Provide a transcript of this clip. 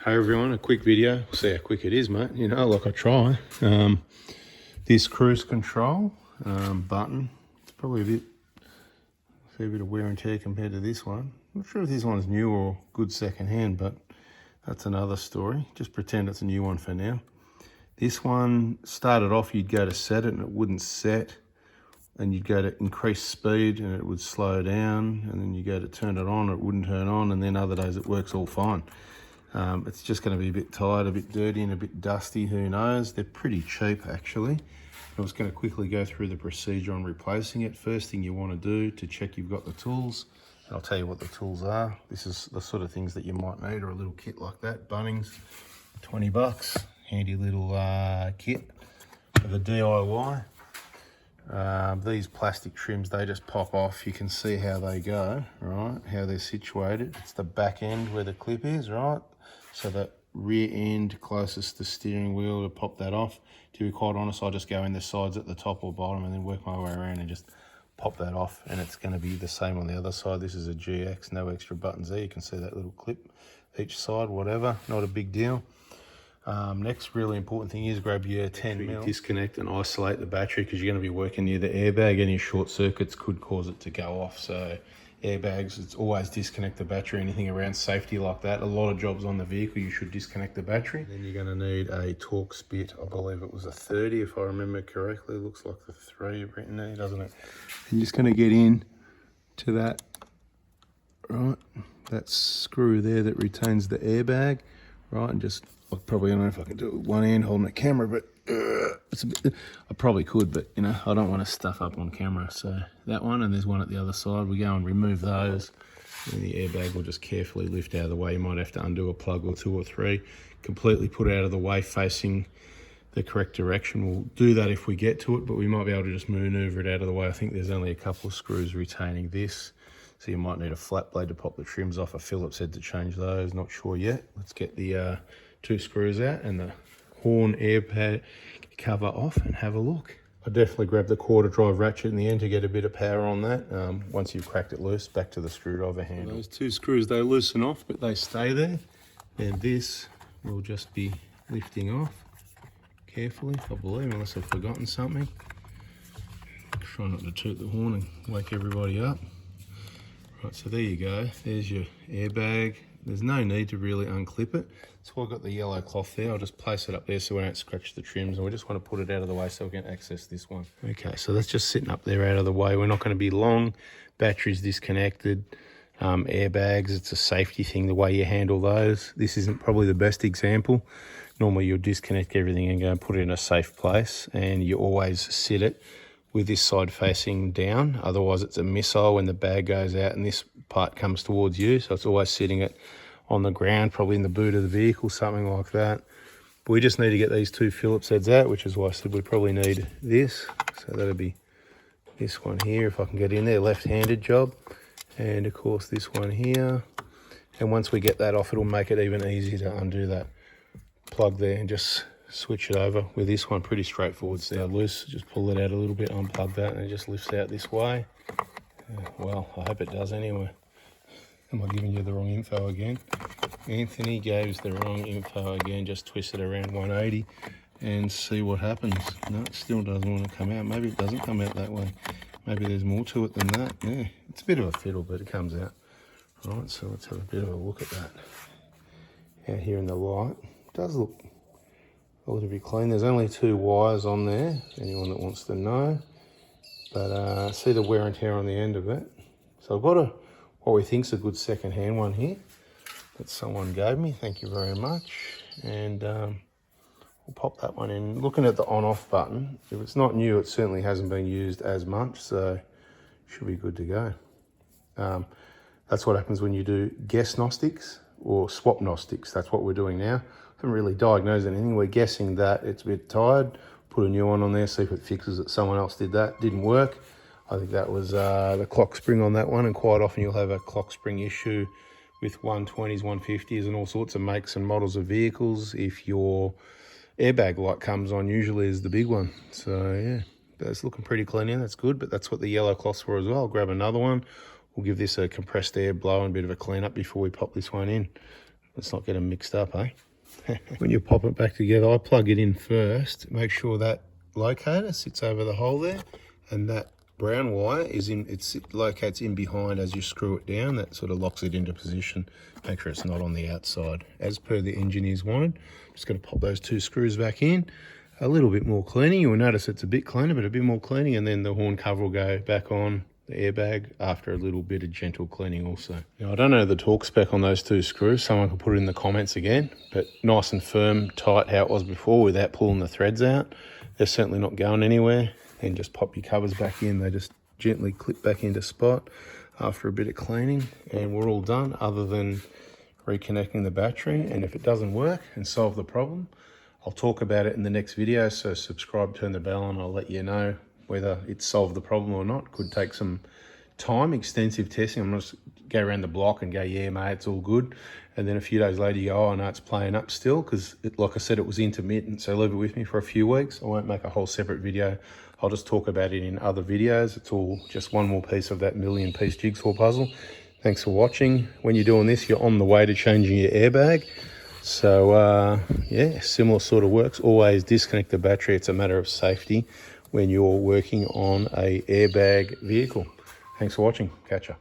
Hey everyone, a quick video. We'll see how quick it is, mate. You know, like I try. This cruise control button, it's probably a fair bit of wear and tear compared to this one. I'm not sure if this one's new or good second hand, but that's another story. Just pretend it's a new one for now. This one started off, you'd go to set it and it wouldn't set, and you'd go to increase speed and it would slow down, and then you go to turn it on, it wouldn't turn on, and then other days it works all fine. It's just going to be a bit tired, a bit dirty and a bit dusty, who knows. They're pretty cheap actually. I was going to quickly go through the procedure on replacing it. First thing you want to do to check you've got the tools, and I'll tell you what the tools are. This is the sort of things that you might need, or a little kit like that. Bunnings, 20 bucks, handy little kit for the DIY. These plastic trims, they just pop off. You can see how they go, right? How they're situated. It's the back end where the clip is, right? So the rear end closest to the steering wheel, to pop that off. To be quite honest, I'll just go in the sides at the top or bottom and then work my way around and just pop that off, and it's going to be the same on the other side. This is a GX, no extra buttons there. You can see that little clip each side, whatever, not a big deal. Next really important thing is grab your 10mm. Disconnect and isolate the battery, because you're going to be working near the airbag. Any short circuits could cause it to go off. So airbags, it's always disconnect the battery. Anything around safety like that, a lot of jobs on the vehicle, you should disconnect the battery. Then you're going to need a Torx bit. I believe it was a 30 if I remember correctly. It looks like the 3 written there, doesn't it? You're just going to get in to that, right, that screw there that retains the airbag, right, and just, I probably don't know if I can do it with one hand holding the camera, but it's a bit, I probably could, but you know, I don't want to stuff up on camera. So that one, and there's one at the other side. We go and remove those, and the airbag will just carefully lift out of the way. You might have to undo a plug or 2 or 3, completely put it out of the way facing the correct direction. We'll do that if we get to it, but we might be able to just maneuver it out of the way. I think there's only a couple of screws retaining this, so you might need a flat blade to pop the trims off, a Phillips head to change those, not sure yet. Let's get the 2 screws out and the horn airbag cover off and have a look. I definitely grab the quarter drive ratchet in the end to get a bit of power on that. Once you've cracked it loose, back to the screwdriver handle. Those 2 screws, they loosen off, but they stay there. And this will just be lifting off carefully, I believe, unless I've forgotten something. Try not to toot the horn and wake everybody up. Right, so there you go. There's your airbag. There's no need to really unclip it. That's why I've got the yellow cloth there. I'll just place it up there so we don't scratch the trims, and we just want to put it out of the way so we can access this one. Okay, so that's just sitting up there out of the way. We're not going to be long. Batteries disconnected. Airbags, it's a safety thing, the way you handle those. This isn't probably the best example. Normally you'll disconnect everything and go and put it in a safe place, and you always sit it with this side facing down. Otherwise it's a missile when the bag goes out and this part comes towards you. So it's always sitting it on the ground, probably in the boot of the vehicle, something like that. But we just need to get these 2 Phillips heads out, which is why I said we probably need this. So that'll be this one here, if I can get in there, left-handed job. And of course this one here. And once we get that off, it'll make it even easier to undo that plug there and just switch it over. With this one, pretty straightforward. So loose, just pull it out a little bit, unplug that, and it just lifts out this way. Well, I hope it does anyway. Am I giving you the wrong info again? Anthony gave us the wrong info again. Just twist it around 180 and see what happens. No, it still doesn't want to come out. Maybe it doesn't come out that way. Maybe there's more to it than that. Yeah, it's a bit of a fiddle, but it comes out. Right, so let's have a bit of a look at that. Out here in the light, it does look a little bit clean. There's only 2 wires on there, anyone that wants to know. But see the wear and tear on the end of it. So I've got what we think's a good second-hand one here that someone gave me. Thank you very much. And we'll pop that one in. Looking at the on-off button, if it's not new, it certainly hasn't been used as much, so should be good to go. That's what happens when you do guess gnostics or swap gnostics. That's what we're doing now. Haven't really diagnosed anything. We're guessing that it's a bit tired. Put a new one on there, see if it fixes it. Someone else did that, didn't work. I think that was the clock spring on that one, and quite often you'll have a clock spring issue with 120s, 150s and all sorts of makes and models of vehicles. If your airbag light comes on, usually is the big one. So yeah, that's looking pretty clean in, that's good, but that's what the yellow cloth's for as well. I'll grab another one. We'll give this a compressed air blow and a bit of a clean up before we pop this one in. Let's not get them mixed up, eh? When you pop it back together, I plug it in first. Make sure that locator sits over the hole there, and that brown wire is in, it locates in behind as you screw it down. That sort of locks it into position. Make sure it's not on the outside, as per the engineers wanted. Just going to pop those 2 screws back in. A little bit more cleaning. You will notice it's a bit cleaner, but a bit more cleaning, and then the horn cover will go back on the airbag after a little bit of gentle cleaning also. Now, I don't know the torque spec on those 2 screws. Someone can put it in the comments again, but nice and firm, tight how it was before without pulling the threads out. They're certainly not going anywhere. And just pop your covers back in. They just gently clip back into spot after a bit of cleaning, and we're all done other than reconnecting the battery. And if it doesn't work and solve the problem, I'll talk about it in the next video. So subscribe, turn the bell on, I'll let you know whether it's solved the problem or not. Could take some time, extensive testing. I'm not just go around the block and go, yeah, mate, it's all good. And then a few days later, you go, oh, no, it's playing up still, because, like I said, it was intermittent. So leave it with me for a few weeks. I won't make a whole separate video. I'll just talk about it in other videos. It's all just one more piece of that million-piece jigsaw puzzle. Thanks for watching. When you're doing this, you're on the way to changing your airbag. So, yeah, similar sort of works. Always disconnect the battery. It's a matter of safety when you're working on a airbag vehicle. Thanks for watching. Catch ya.